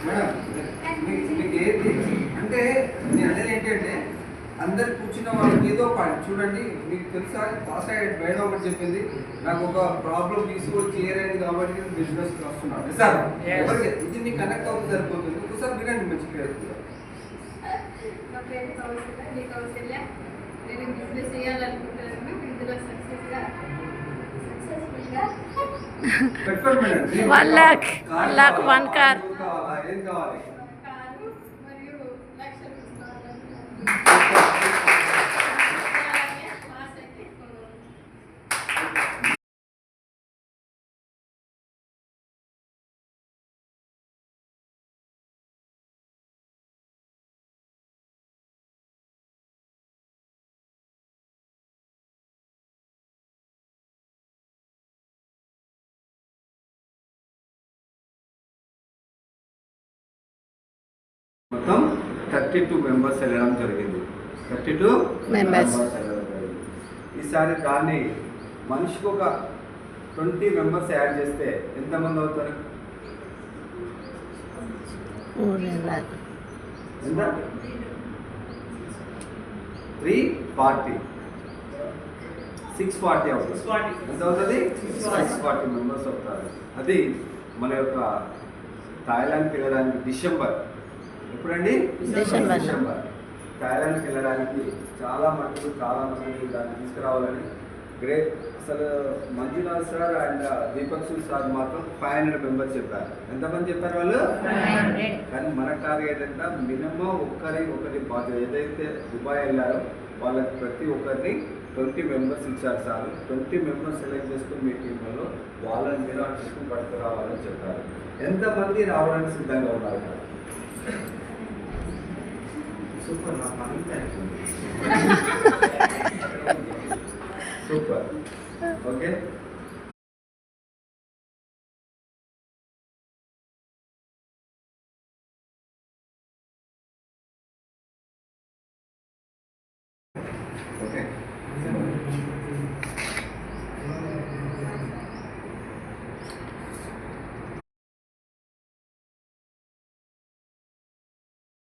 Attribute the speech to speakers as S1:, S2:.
S1: Madam మీకు ఏంటి అంటే నేను అనేది ఏంటంటే అందరు కూర్చున్న వాళ్ళకి ఏదో పాయింట్ చూడండి. మీకు తెలుసా లాస్ట్ మేడం ఒకటి చెప్పింది, నాకు ఒక ప్రాబ్లం తీసుకొని క్లియర్ అయింది కాబట్టి నేను బిజినెస్కి వస్తున్నాను సార్. ఇది మీకు కనెక్ట్ అవుతుంది సరిపోతుంది. ఒకసారి వినండి మంచి క్లియర్.
S2: నా పేరు కౌశల్య. నేను బిజినెస్ చేయాలనుకుంటున్నాను. ఇందులో సక్సెస్ఫుల్గా
S3: 1 lakh 1 car.
S1: ఏం కావాలి?
S2: కారు మరియు లక్షలు
S1: మొత్తం 32 మెంబర్స్ వెళ్ళడం జరిగింది. 32 మెంబర్స్ వెళ్ళడం జరిగింది. ఈసారి దాన్ని మనిషికి ఒక 20 మెంబర్స్ యాడ్ చేస్తే ఎంతమంది అవుతారు? ఎంత? 340 640 అవుతుంది. ఎంత అవుతుంది? 640 మెంబర్స్ అవుతారు. అది మన యొక్క థాయిలాండ్కి వెళ్ళడానికి డిసెంబర్. ఎప్పుడండి? డిసెంబర్. థాయిలాండ్కి వెళ్ళడానికి చాలా మంది దాన్ని తీసుకురావాలని గ్రేట్. అసలు Manjunath sir and Deepak Sood sir మాత్రం 500 మెంబర్స్ చెప్పారు. ఎంతమంది చెప్పారు వాళ్ళు? 500. కానీ మన టార్గెట్ అంటే మినిమం ఒకరి బాధ్యత. ఏదైతే దుబాయ్ వెళ్ళారో వాళ్ళకి ప్రతి ఒక్కరిని 20 మెంబర్స్ ఇచ్చారు సార్. 20 మెంబర్స్ సెలెక్ట్ చేసుకుని మీ టీంలో వాళ్ళని మీరు తీసుకుని పట్టుకురావాలని చెప్పారు. ఎంతమంది రావడానికి సిద్ధంగా ఉన్నారు? సూపర్. నా పని సూపర్. ఓకే. ఓకే